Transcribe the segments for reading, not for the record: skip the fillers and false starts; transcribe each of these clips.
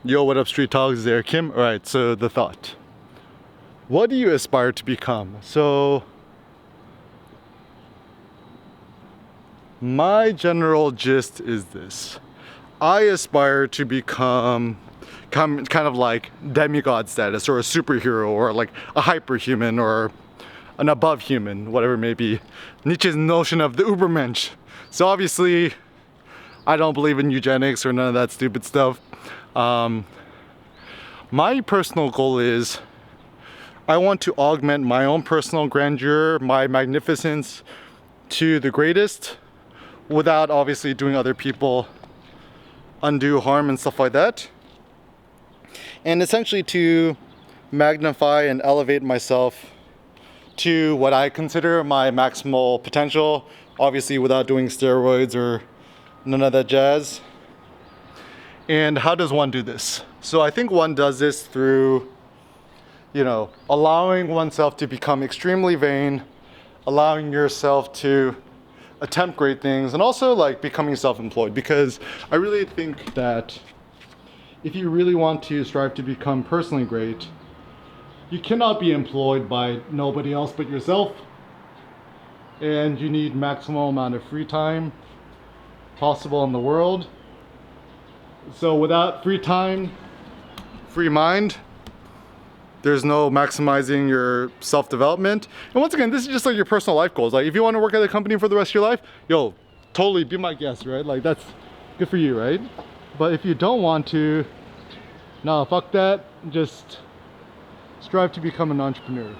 Yo, what up, Street Talks? Is there Kim? Alright, so the thought. What do you aspire to become? So, my general gist is this. I aspire to become kind of like demigod status, or a superhero, or like a hyperhuman, or an above human, whatever it may be. Nietzsche's notion of the Ubermensch. So obviously, I don't believe in eugenics or none of that stupid stuff. My personal goal is I want to augment my own personal grandeur, my magnificence to the greatest, without obviously doing other people undue harm and stuff like that. And essentially to magnify and elevate myself to what I consider my maximal potential, obviously without doing steroids or none of that jazz. And how does one do this? So I think one does this through, allowing oneself to become extremely vain, allowing yourself to attempt great things, and also like becoming self-employed. Because I really think that if you really want to strive to become personally great, you cannot be employed by nobody else but yourself. And you need maximum amount of free time possible in the world. So without free time, free mind, there's no maximizing your self-development. And once again, this is just like your personal life goals. Like if you want to work at a company for the rest of your life, yo, totally be my guest, right? Like that's good for you, right? But if you don't want to, nah, fuck that. Just strive to become an entrepreneur.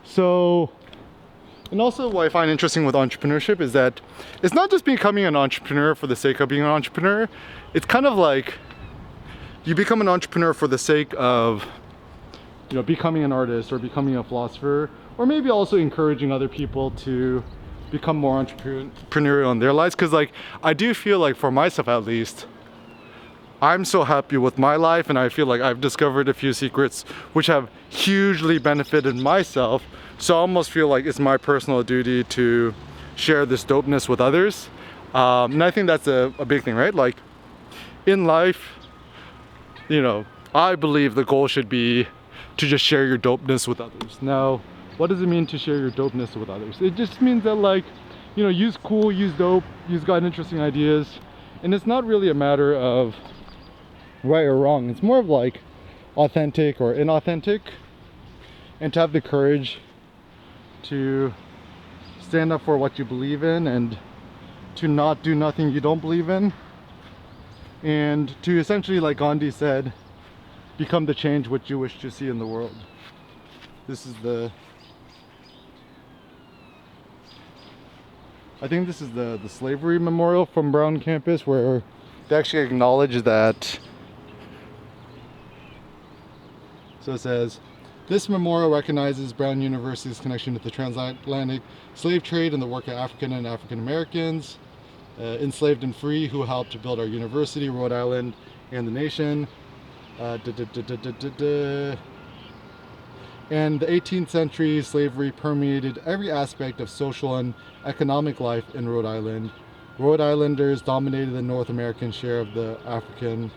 So, and also what I find interesting with entrepreneurship is that it's not just becoming an entrepreneur for the sake of being an entrepreneur. It's kind of like you become an entrepreneur for the sake of, becoming an artist or becoming a philosopher, or maybe also encouraging other people to become more entrepreneurial in their lives. Because like, I do feel like for myself at least, I'm so happy with my life, and I feel like I've discovered a few secrets which have hugely benefited myself. So I almost feel like it's my personal duty to share this dopeness with others. And I think that's a big thing, right? Like in life, I believe the goal should be to just share your dopeness with others. Now, what does it mean to share your dopeness with others? It just means that like, use cool, use dope, use got interesting ideas. And it's not really a matter of right or wrong. It's more of like authentic or inauthentic, and to have the courage to stand up for what you believe in and to not do nothing you don't believe in, and to essentially, like Gandhi said, become the change which you wish to see in the world. I think this is the slavery memorial from Brown campus, where they actually acknowledge that. So it says, this memorial recognizes Brown University's connection to the transatlantic slave trade and the work of African and African Americans, enslaved and free, who helped to build our university, Rhode Island, and the nation. And the 18th century slavery permeated every aspect of social and economic life in Rhode Island. Rhode Islanders dominated the North American share of the African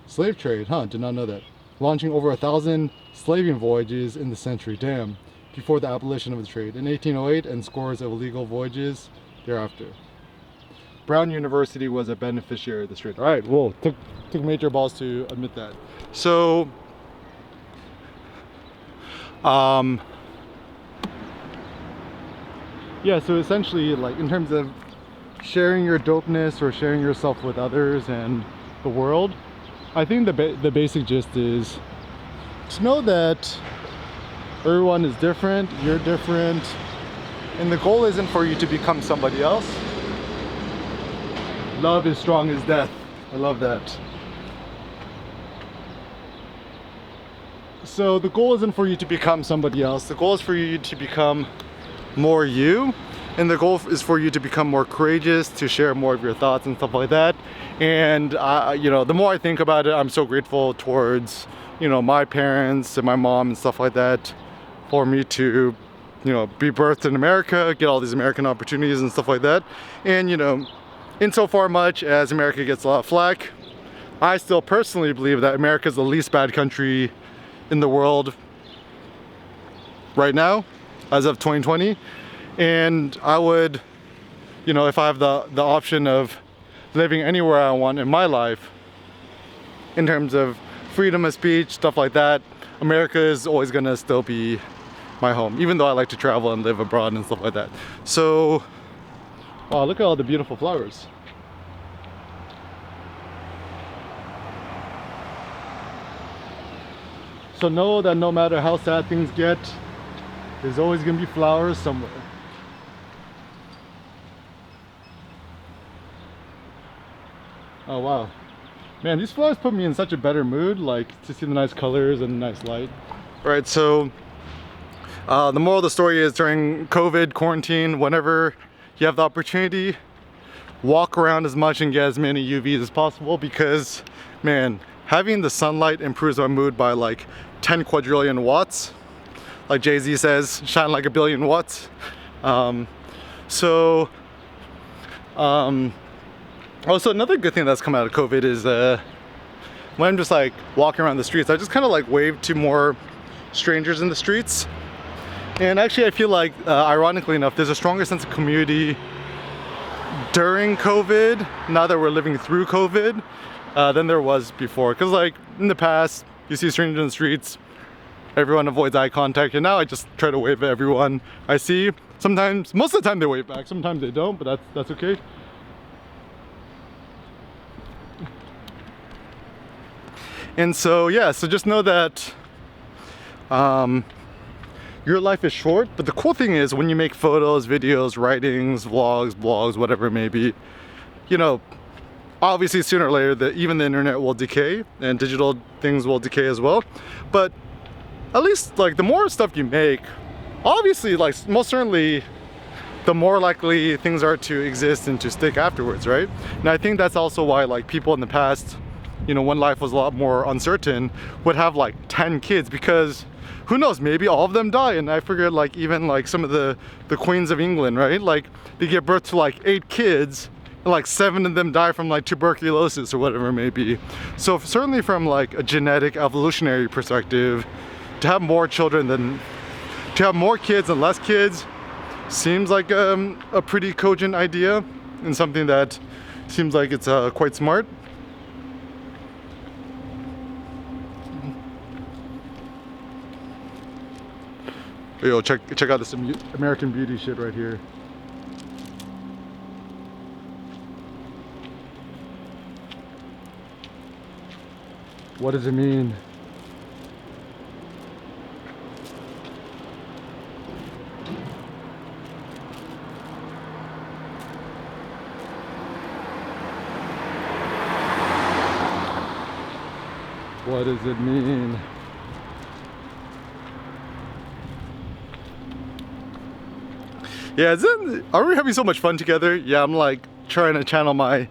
slave trade. Did not know that. Launching over 1,000 slaving voyages in the century, before the abolition of the trade in 1808, and scores of illegal voyages thereafter. Brown University was a beneficiary of this trade. All right, whoa, took major balls to admit that. So, yeah, so essentially, like in terms of sharing your dopeness or sharing yourself with others and the world, I think the basic gist is to know that everyone is different, you're different, and the goal isn't for you to become somebody else. Love is strong as death. I love that. So the goal isn't for you to become somebody else. The goal is for you to become more you. And the goal is for you to become more courageous, to share more of your thoughts and stuff like that. And the more I think about it, I'm so grateful towards, my parents and my mom and stuff like that, for me to, be birthed in America, get all these American opportunities and stuff like that. And, insofar much as America gets a lot of flack, I still personally believe that America is the least bad country in the world right now, as of 2020. And I would, you know, if I have the option of living anywhere I want in my life, in terms of freedom of speech, stuff like that, America is always gonna still be my home, even though I like to travel and live abroad and stuff like that. So, wow, look at all the beautiful flowers. So know that no matter how sad things get, there's always gonna be flowers somewhere. Oh wow. Man, these flowers put me in such a better mood, like to see the nice colors and the nice light. All right, so the moral of the story is during COVID, quarantine, whenever you have the opportunity, walk around as much and get as many UVs as possible, because man, having the sunlight improves my mood by like 10 quadrillion watts. Like Jay-Z says, shine like a billion watts. Also, another good thing that's come out of COVID is when I'm just like walking around the streets, I just kind of like wave to more strangers in the streets. And actually I feel like, ironically enough, there's a stronger sense of community during COVID, now that we're living through COVID, than there was before. Because like in the past, you see strangers in the streets, everyone avoids eye contact, and now I just try to wave at everyone I see. Sometimes, most of the time they wave back, sometimes they don't, but that's okay. And so yeah, so just know that your life is short, but the cool thing is when you make photos, videos, writings, vlogs, blogs, whatever it may be, you know, obviously sooner or later even the internet will decay and digital things will decay as well. But at least like the more stuff you make, obviously like most certainly the more likely things are to exist and to stick afterwards, right? And I think that's also why like people in the past, you know, when life was a lot more uncertain, would have like 10 kids, because who knows, maybe all of them die. And I figured like even like some of the queens of England, right? Like they give birth to like 8 kids and like 7 of them die from like tuberculosis or whatever it may be. So certainly from like a genetic evolutionary perspective, to have more children than, to have more kids and less kids seems like a pretty cogent idea, and something that seems like it's quite smart. Yo, check out this American Beauty shit right here. What does it mean? What does it mean? Yeah, are we having so much fun together? Yeah, I'm like trying to channel my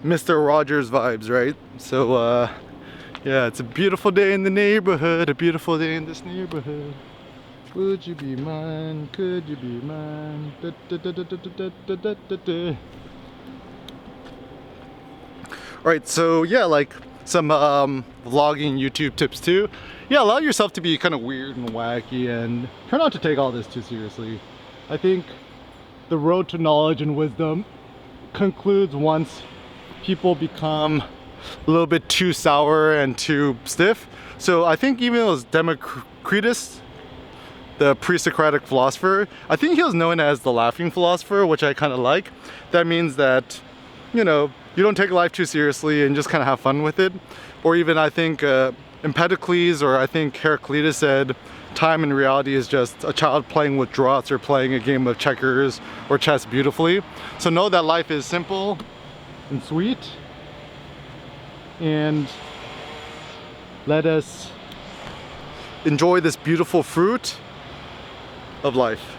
Mr. Rogers vibes, right? So yeah, it's a beautiful day in the neighborhood, a beautiful day in this neighborhood. Would you be mine? Could you be mine? Da, da, da, da, da, da, da, da, da. Alright, so yeah, like some vlogging YouTube tips too. Yeah, allow yourself to be kind of weird and wacky, and try not to take all this too seriously. I think the road to knowledge and wisdom concludes once people become a little bit too sour and too stiff. So I think even those Democritus, the pre-Socratic philosopher, I think he was known as the laughing philosopher, which I kind of like. That means that, you know, you don't take life too seriously and just kind of have fun with it. Or even I think Empedocles, or I think Heraclitus said, time in reality is just a child playing with draughts or playing a game of checkers or chess beautifully. So know that life is simple and sweet, and let us enjoy this beautiful fruit of life.